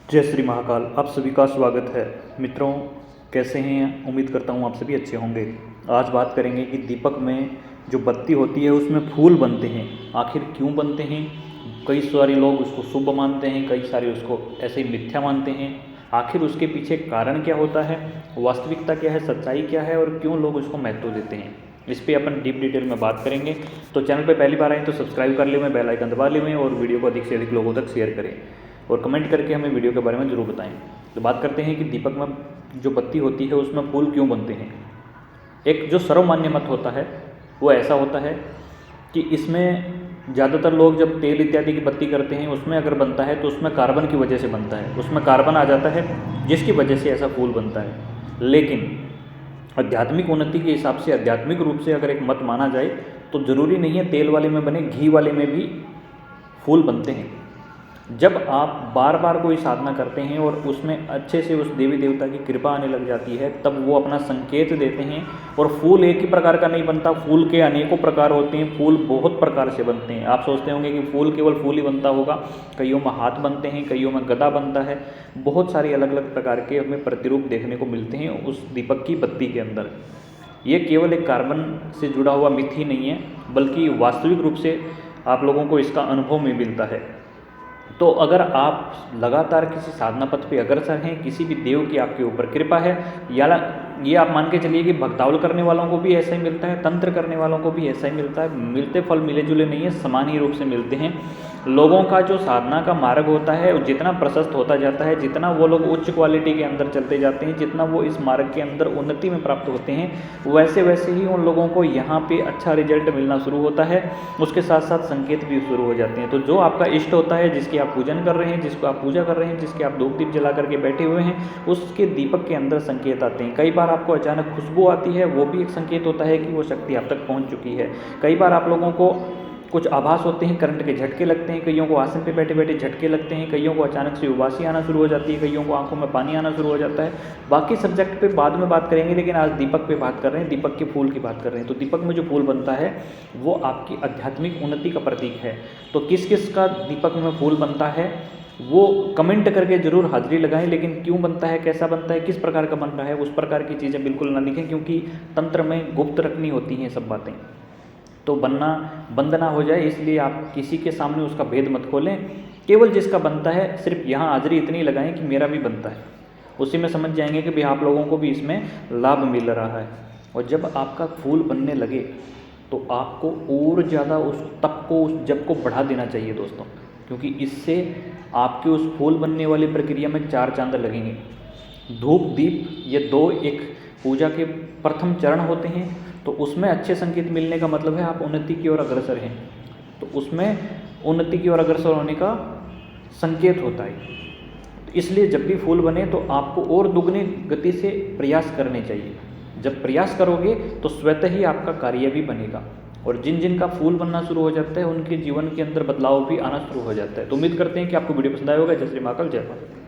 जय श्री महाकाल। आप सभी का स्वागत है। मित्रों, कैसे हैं? उम्मीद करता हूँ आप सभी अच्छे होंगे। आज बात करेंगे कि दीपक में जो बत्ती होती है उसमें फूल बनते हैं, आखिर क्यों बनते हैं। कई सारे लोग उसको शुभ मानते हैं, कई सारे उसको ऐसे ही मिथ्या मानते हैं। आखिर उसके पीछे कारण क्या होता है, वास्तविकता क्या है, सच्चाई क्या है और क्यों लोग उसको महत्व देते हैं, इस पर अपन डीप डिटेल में बात करेंगे। तो चैनल पे पहली बार आए तो सब्सक्राइब कर लें, बेल आइकन दबा लें और वीडियो को अधिक से अधिक लोगों तक शेयर करें और कमेंट करके हमें वीडियो के बारे में ज़रूर बताएं। तो बात करते हैं कि दीपक में जो बत्ती होती है उसमें फूल क्यों बनते हैं। एक जो सर्वमान्य मत होता है वो ऐसा होता है कि इसमें ज़्यादातर लोग जब तेल इत्यादि की बत्ती करते हैं उसमें अगर बनता है तो उसमें कार्बन की वजह से बनता है, उसमें कार्बन आ जाता है जिसकी वजह से ऐसा फूल बनता है। लेकिन आध्यात्मिक उन्नति के हिसाब से, आध्यात्मिक रूप से अगर एक मत माना जाए तो ज़रूरी नहीं है तेल वाले में बने, घी वाले में भी फूल बनते हैं। जब आप बार बार कोई साधना करते हैं और उसमें अच्छे से उस देवी देवता की कृपा आने लग जाती है तब वो अपना संकेत देते हैं। और फूल एक ही प्रकार का नहीं बनता, फूल के अनेकों प्रकार होते हैं, फूल बहुत प्रकार से बनते हैं। आप सोचते होंगे कि फूल केवल फूल ही बनता होगा, कईयों में हाथ बनते हैं, कईयों में गदा बनता है, बहुत सारे अलग अलग प्रकार के हमें प्रतिरूप देखने को मिलते हैं उस दीपक की बत्ती के अंदर। ये केवल एक कार्बन से जुड़ा हुआ मिथ ही नहीं है, बल्कि वास्तविक रूप से आप लोगों को इसका अनुभव में मिलता है। तो अगर आप लगातार किसी साधना पथ पे अग्रसर हैं, किसी भी देव की आपके ऊपर कृपा है, या ये आप मान के चलिए कि भक्तावल करने वालों को भी ऐसा ही मिलता है, तंत्र करने वालों को भी ऐसा ही मिलता है। मिलते फल मिले जुले नहीं है, समान ही रूप से मिलते हैं। लोगों का जो साधना का मार्ग होता है जितना प्रशस्त होता जाता है, जितना वो लोग उच्च क्वालिटी के अंदर चलते जाते हैं, जितना वो इस मार्ग के अंदर उन्नति में प्राप्त होते हैं, वैसे वैसे ही उन लोगों को यहाँ पे अच्छा रिजल्ट मिलना शुरू होता है। उसके साथ साथ संकेत भी शुरू हो जाते हैं। तो जो आपका इष्ट होता है, जिसकी आप पूजन कर रहे हैं, जिसको आप पूजा कर रहे हैं, जिसके आप धूप दीप जला करके बैठे हुए हैं, उसके दीपक के अंदर संकेत आते हैं। कई बार आपको अचानक खुशबू आती है, वो भी एक संकेत होता है कि वो शक्ति आप तक पहुँच चुकी है। कई बार आप लोगों को कुछ आभास होते हैं, करंट के झटके लगते हैं, कईयों को आसन पे बैठे बैठे झटके लगते हैं, कईयों को अचानक से उबासी आना शुरू हो जाती है, कईयों को आंखों में पानी आना शुरू हो जाता है। बाकी सब्जेक्ट पे बाद में बात करेंगे, लेकिन आज दीपक पे बात कर रहे हैं, दीपक के फूल की बात कर रहे हैं। तो दीपक में जो फूल बनता है वो आपकी आध्यात्मिक उन्नति का प्रतीक है। तो किस किस का दीपक में फूल बनता है वो कमेंट करके जरूर हाजिरी लगाएं। लेकिन क्यों बनता है, कैसा बनता है, किस प्रकार का बन रहा है, उस प्रकार की चीज़ें बिल्कुल ना लिखें, क्योंकि तंत्र में गुप्त रखनी होती हैं सब बातें। तो बनना बंद ना हो जाए, इसलिए आप किसी के सामने उसका भेद मत खोलें। केवल जिसका बनता है सिर्फ यहाँ हाजिरी इतनी लगाएं कि मेरा भी बनता है, उसी में समझ जाएंगे कि भाई आप लोगों को भी इसमें लाभ मिल रहा है। और जब आपका फूल बनने लगे तो आपको और ज़्यादा उस तप को, उस जप को बढ़ा देना चाहिए दोस्तों, क्योंकि इससे आपके उस फूल बनने वाली प्रक्रिया में 4 चांद लगेंगे। धूप दीप ये 2 एक पूजा के प्रथम चरण होते हैं। तो उसमें अच्छे संकेत मिलने का मतलब है आप उन्नति की ओर अग्रसर हैं, तो उसमें उन्नति की ओर अग्रसर होने का संकेत होता है। तो इसलिए जब भी फूल बने तो आपको और दुगनी गति से प्रयास करने चाहिए। जब प्रयास करोगे तो स्वतः ही आपका कार्य भी बनेगा। और जिन जिन का फूल बनना शुरू हो जाता है उनके जीवन के अंदर बदलाव भी आना शुरू हो जाता है। तो उम्मीद करते हैं कि आपको वीडियो पसंद आया होगा। जय श्री महाकाल, जय भारत।